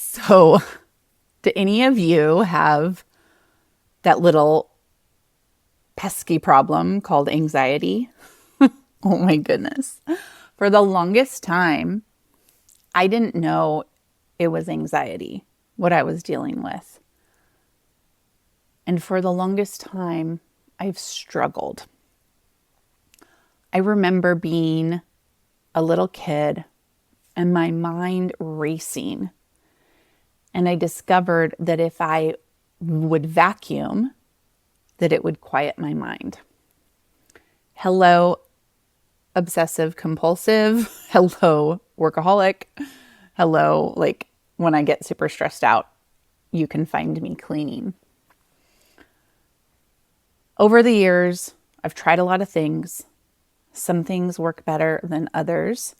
So, do any of you have that little pesky problem called anxiety? Oh my goodness. For the longest time, I didn't know it was anxiety, what I was dealing with. And for the longest time, I've struggled. I remember being a little kid and my mind racing. And I discovered that if I would vacuum, that it would quiet my mind. Hello, obsessive compulsive. Hello, workaholic. Hello, like when I get super stressed out, you can find me cleaning. Over the years, I've tried a lot of things. Some things work better than others.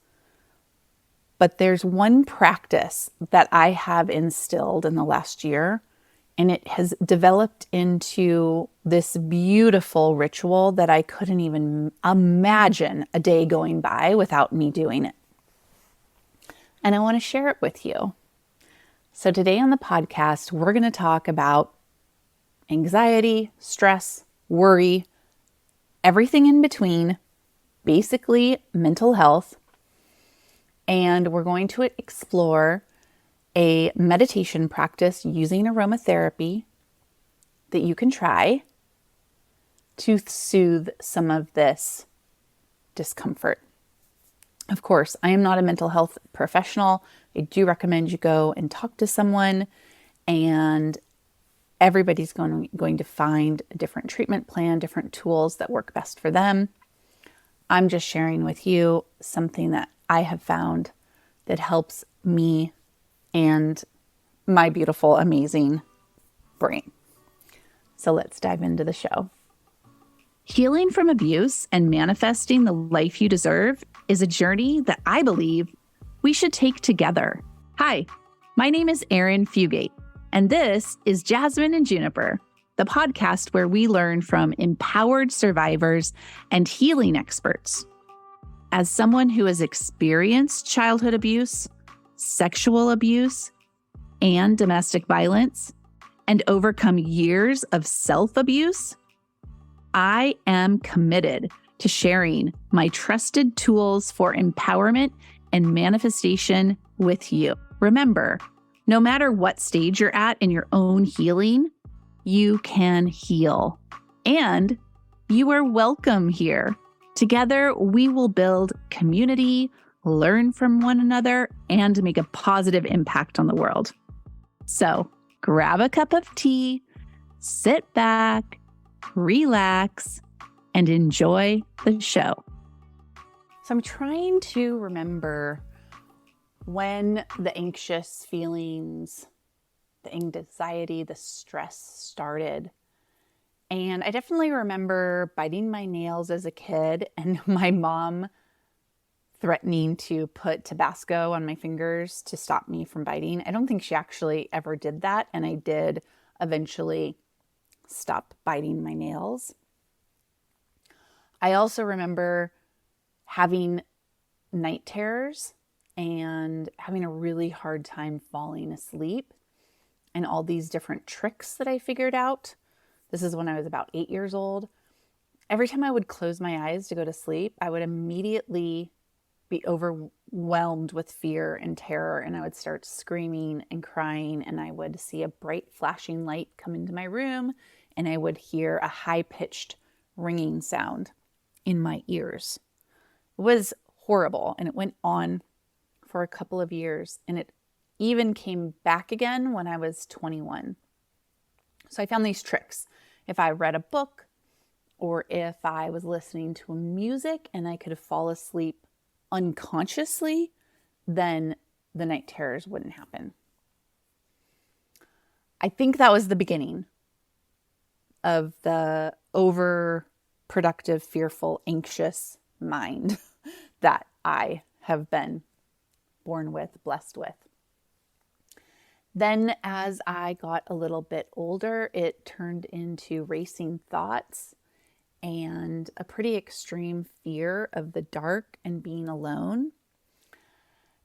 But there's one practice that I have instilled in the last year, and it has developed into this beautiful ritual that I couldn't even imagine a day going by without me doing it. And I want to share it with you. So today on the podcast, we're going to talk about anxiety, stress, worry, everything in between, basically mental health. And we're going to explore a meditation practice using aromatherapy that you can try to soothe some of this discomfort. Of course, I am not a mental health professional. I do recommend you go and talk to someone, and everybody's going to find a different treatment plan, different tools that work best for them. I'm just sharing with you something that I have found that helps me and my beautiful, amazing brain. So let's dive into the show. Healing from abuse and manifesting the life you deserve is a journey that I believe we should take together. Hi, my name is Erin Fugate, and this is Jasmine and Juniper, the podcast where we learn from empowered survivors and healing experts. As someone who has experienced childhood abuse, sexual abuse, and domestic violence, and overcome years of self-abuse, I am committed to sharing my trusted tools for empowerment and manifestation with you. Remember, no matter what stage you're at in your own healing, you can heal. And you are welcome here. Together, we will build community, learn from one another, and make a positive impact on the world. So grab a cup of tea, sit back, relax, and enjoy the show. So I'm trying to remember when the anxious feelings, the anxiety, the stress started. And I definitely remember biting my nails as a kid and my mom threatening to put Tabasco on my fingers to stop me from biting. I don't think she actually ever did that. And I did eventually stop biting my nails. I also remember having night terrors and having a really hard time falling asleep, and all these different tricks that I figured out. This is when I was about 8 years old. Every time I would close my eyes to go to sleep, I would immediately be overwhelmed with fear and terror, and I would start screaming and crying, and I would see a bright flashing light come into my room, and I would hear a high-pitched ringing sound in my ears. It was horrible, and it went on for a couple of years, and it even came back again when I was 21. So I found these tricks. If I read a book or if I was listening to music and I could fall asleep unconsciously, then the night terrors wouldn't happen. I think that was the beginning of the overproductive, fearful, anxious mind that I have been born with, blessed with. Then as I got a little bit older, it turned into racing thoughts and a pretty extreme fear of the dark and being alone.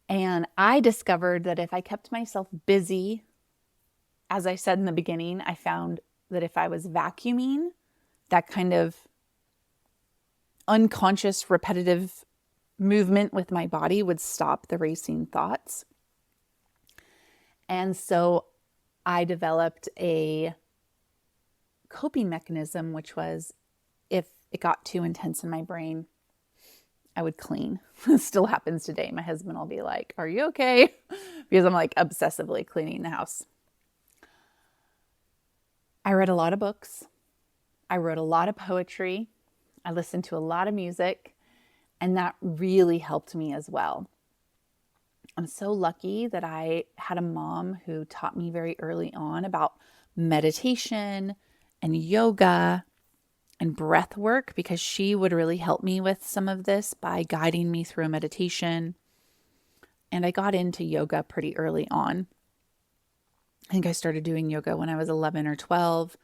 And I discovered that if I kept myself busy, as I said in the beginning, I found that if I was vacuuming, that kind of unconscious, repetitive movement with my body would stop the racing thoughts. And so I developed a coping mechanism, which was if it got too intense in my brain, I would clean. It still happens today. My husband will be like, "Are you okay?" Because I'm like obsessively cleaning the house. I read a lot of books. I wrote a lot of poetry. I listened to a lot of music, and that really helped me as well. I'm so lucky that I had a mom who taught me very early on about meditation and yoga and breath work, because she would really help me with some of this by guiding me through a meditation. And I got into yoga pretty early on. I think I started doing yoga when I was 11 or 12.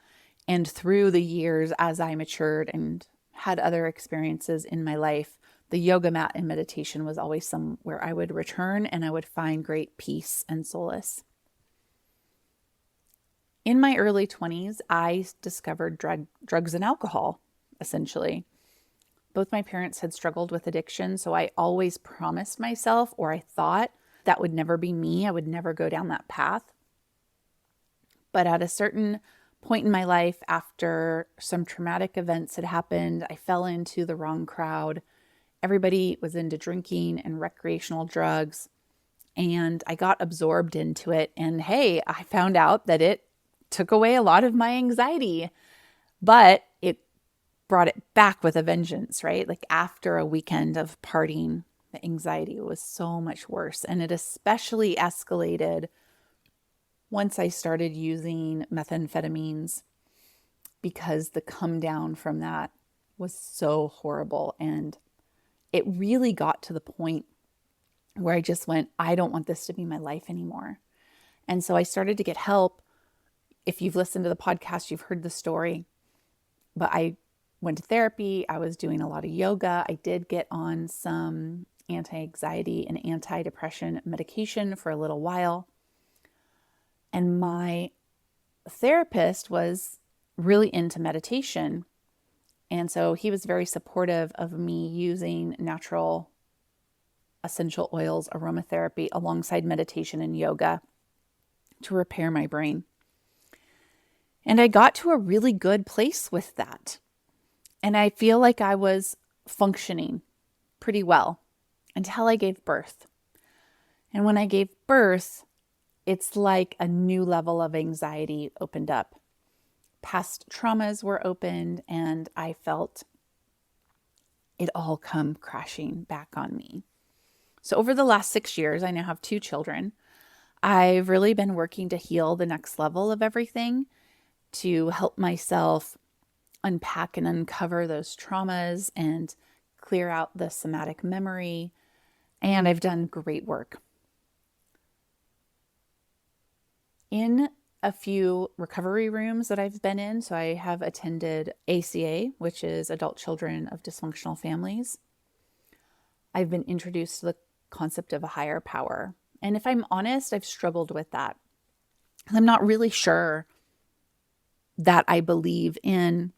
And through the years, as I matured and had other experiences in my life, the yoga mat and meditation was always somewhere I would return, and I would find great peace and solace. In my early 20s, I discovered drugs and alcohol, essentially. Both my parents had struggled with addiction, so I always promised myself, or I thought, that would never be me. I would never go down that path. But at a certain point in my life, after some traumatic events had happened, I fell into the wrong crowd. Everybody was into drinking and recreational drugs, and I got absorbed into it. And hey, I found out that it took away a lot of my anxiety, but it brought it back with a vengeance, right? Like after a weekend of partying, the anxiety was so much worse. And it especially escalated once I started using methamphetamines, because the come down from that was so horrible. And it really got to the point where I just went, I don't want this to be my life anymore. And so I started to get help. If you've listened to the podcast, you've heard the story. But I went to therapy. I was doing a lot of yoga. I did get on some anti-anxiety and anti-depression medication for a little while. And my therapist was really into meditation. And so he was very supportive of me using natural essential oils, aromatherapy, alongside meditation and yoga to repair my brain. And I got to a really good place with that. And I feel like I was functioning pretty well until I gave birth. And when I gave birth, it's like a new level of anxiety opened up. Past traumas were opened, and I felt it all come crashing back on me. So over the last 6 years, I now have 2 children. I've really been working to heal the next level of everything, to help myself unpack and uncover those traumas and clear out the somatic memory. And I've done great work. In a few recovery rooms that I've been in, so I have attended ACA, which is Adult Children of Dysfunctional Families. I've been introduced to the concept of a higher power. And if I'm honest, I've struggled with that. I'm not really sure that I believe in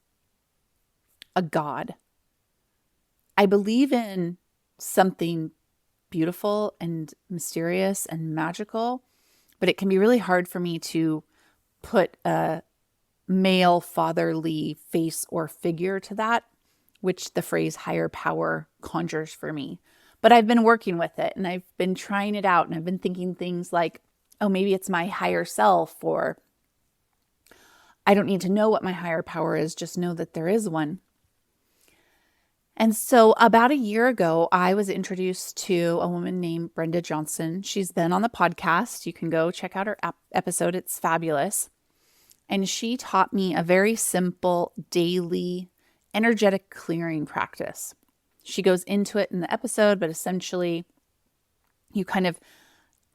a God. I believe in something beautiful and mysterious and magical, but it can be really hard for me to put a male fatherly face or figure to that, which the phrase higher power conjures for me. But I've been working with it, and I've been trying it out, and I've been thinking things like, oh, maybe it's my higher self, or I don't need to know what my higher power is, just know that there is one. And so about a year ago, I was introduced to a woman named Brenda Johnson. She's been on the podcast. You can go check out her episode. It's fabulous. And she taught me a very simple daily energetic clearing practice. She goes into it in the episode, but essentially you kind of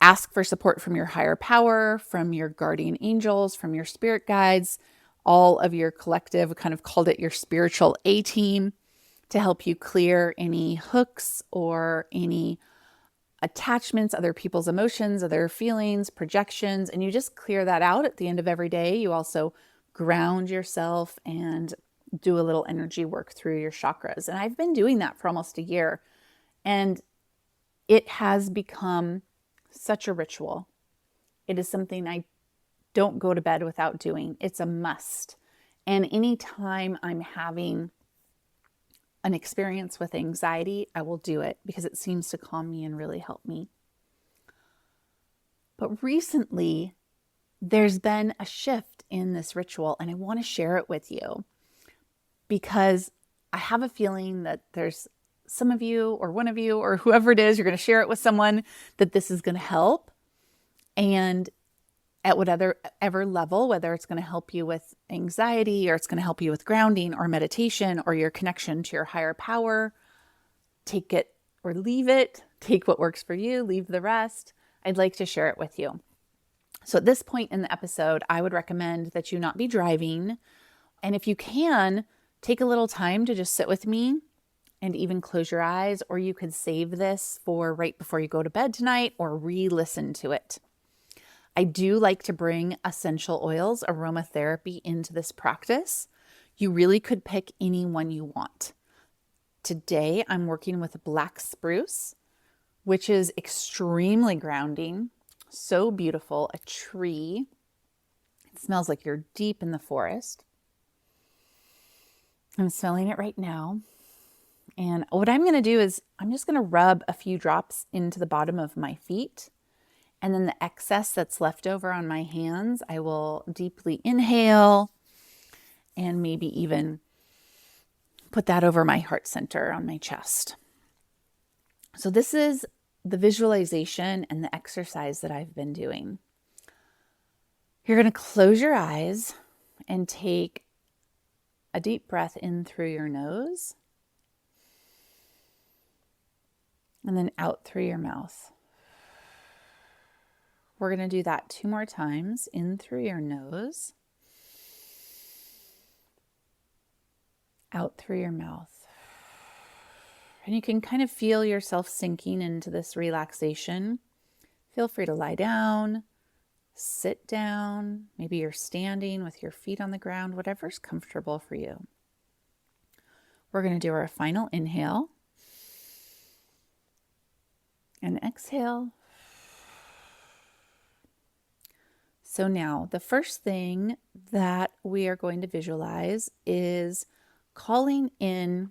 ask for support from your higher power, from your guardian angels, from your spirit guides, all of your collective, kind of called it your spiritual A-team, to help you clear any hooks or any attachments, other people's emotions, other feelings, projections, and you just clear that out at the end of every day. You also ground yourself and do a little energy work through your chakras. And I've been doing that for almost a year, and it has become such a ritual. It is something I don't go to bed without doing. It's a must. And anytime I'm having an experience with anxiety, I will do it because it seems to calm me and really help me. But recently, there's been a shift in this ritual, and I want to share it with you because I have a feeling that there's some of you or one of you or whoever it is, you're going to share it with someone that this is going to help. And at whatever level, whether it's going to help you with anxiety or it's going to help you with grounding or meditation or your connection to your higher power, take it or leave it. Take what works for you, leave the rest. I'd like to share it with you. So at this point in the episode, I would recommend that you not be driving. And if you can, take a little time to just sit with me and even close your eyes, or you could save this for right before you go to bed tonight or re-listen to it. I do like to bring essential oils, aromatherapy into this practice. You really could pick any one you want. Today, I'm working with black spruce, which is extremely grounding, so beautiful, a tree. It smells like you're deep in the forest. I'm smelling it right now. And what I'm going to do is I'm just going to rub a few drops into the bottom of my feet. And then the excess that's left over on my hands, I will deeply inhale and maybe even put that over my heart center on my chest. So this is the visualization and the exercise that I've been doing. You're going to close your eyes and take a deep breath in through your nose and then out through your mouth. We're going to do that 2 more times, in through your nose, out through your mouth. And you can kind of feel yourself sinking into this relaxation. Feel free to lie down, sit down. Maybe you're standing with your feet on the ground, whatever's comfortable for you. We're going to do our final inhale and exhale. So now the first thing that we are going to visualize is calling in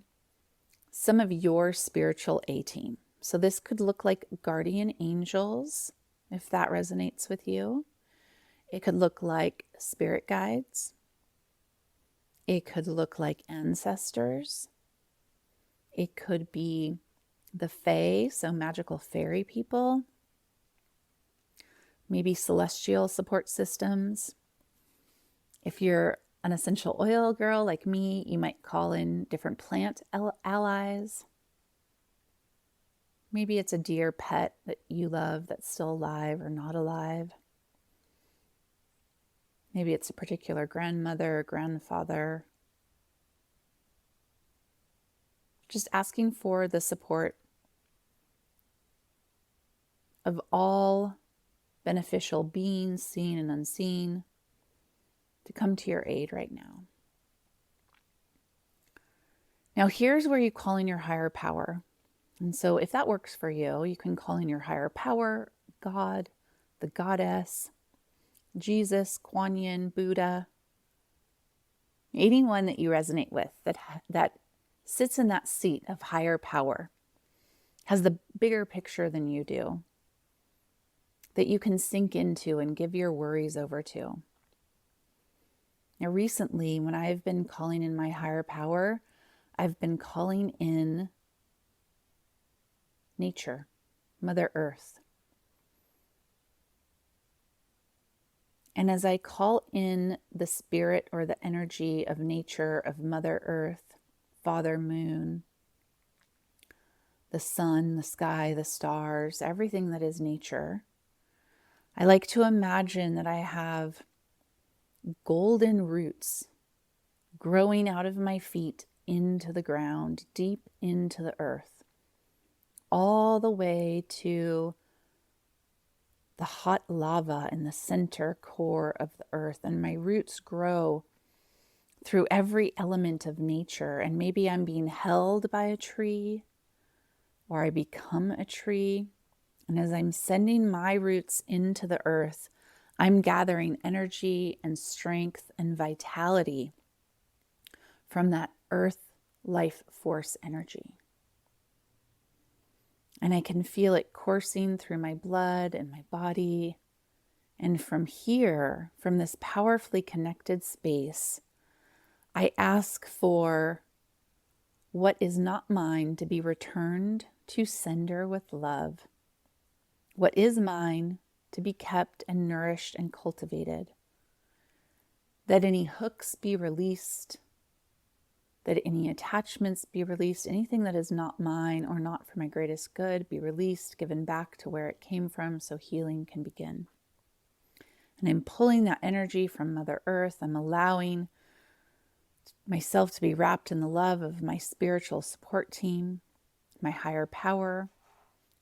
some of your spiritual A-team. So this could look like guardian angels, if that resonates with you. It could look like spirit guides. It could look like ancestors. It could be the fae, so magical fairy people. Maybe celestial support systems. If you're an essential oil girl like me, you might call in different plant allies. Maybe it's a dear pet that you love that's still alive or not alive. Maybe it's a particular grandmother or grandfather. Just asking for the support of all beneficial beings, seen and unseen, to come to your aid right now. Now here's where you call in your higher power. And so if that works for you, you can call in your higher power, God, the goddess, Jesus, Kuan Yin, Buddha, anyone that you resonate with that sits in that seat of higher power, has the bigger picture than you do, that you can sink into and give your worries over to. Now, recently, when I've been calling in my higher power, I've been calling in nature, Mother Earth. And as I call in the spirit or the energy of nature, of Mother Earth, Father Moon, the sun, the sky, the stars, everything that is nature, I like to imagine that I have golden roots growing out of my feet into the ground, deep into the earth, all the way to the hot lava in the center core of the earth. And my roots grow through every element of nature. And maybe I'm being held by a tree, or I become a tree. And as I'm sending my roots into the earth, I'm gathering energy and strength and vitality from that earth life force energy. And I can feel it coursing through my blood and my body. And from here, from this powerfully connected space, I ask for what is not mine to be returned to sender with love. What is mine to be kept and nourished and cultivated. That any hooks be released, that any attachments be released, anything that is not mine or not for my greatest good be released, given back to where it came from so healing can begin. And I'm pulling that energy from Mother Earth. I'm allowing myself to be wrapped in the love of my spiritual support team, my higher power,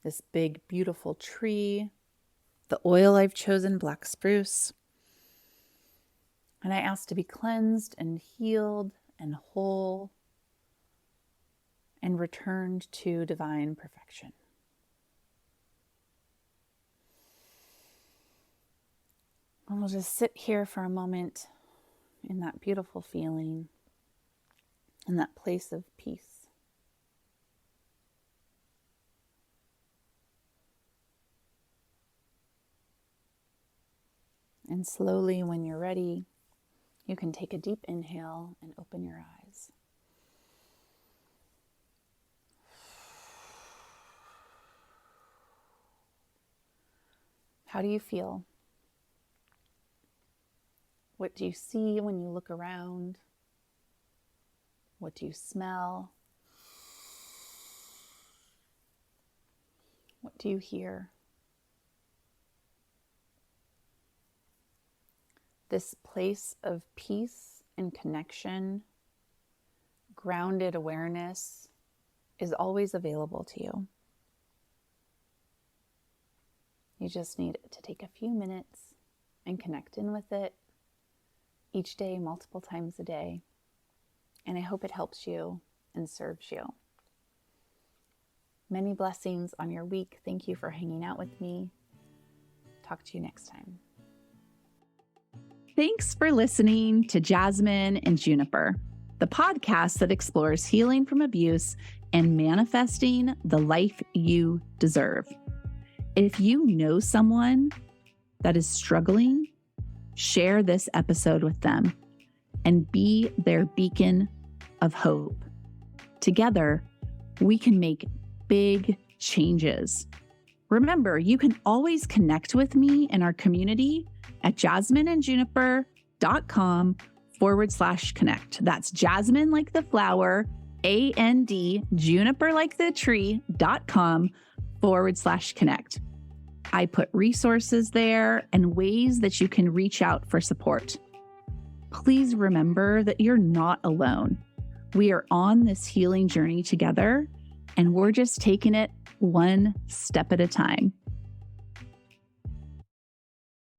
this big, beautiful tree, the oil I've chosen, black spruce. And I ask to be cleansed and healed and whole and returned to divine perfection. And we'll just sit here for a moment in that beautiful feeling, in that place of peace. And slowly, when you're ready, you can take a deep inhale and open your eyes. How do you feel? What do you see when you look around? What do you smell? What do you hear? This place of peace and connection, grounded awareness is always available to you. You just need to take a few minutes and connect in with it each day, multiple times a day. And I hope it helps you and serves you. Many blessings on your week. Thank you for hanging out with me. Talk to you next time. Thanks for listening to Jasmine and Juniper, the podcast that explores healing from abuse and manifesting the life you deserve. If you know someone that is struggling, share this episode with them and be their beacon of hope. Together, we can make big changes. Remember, you can always connect with me in our community at jasmineandjuniper.com/connect. That's Jasmine like the flower, A-N-D, juniper like the tree.com/connect. I put resources there and ways that you can reach out for support. Please remember that you're not alone. We are on this healing journey together, and we're just taking it one step at a time.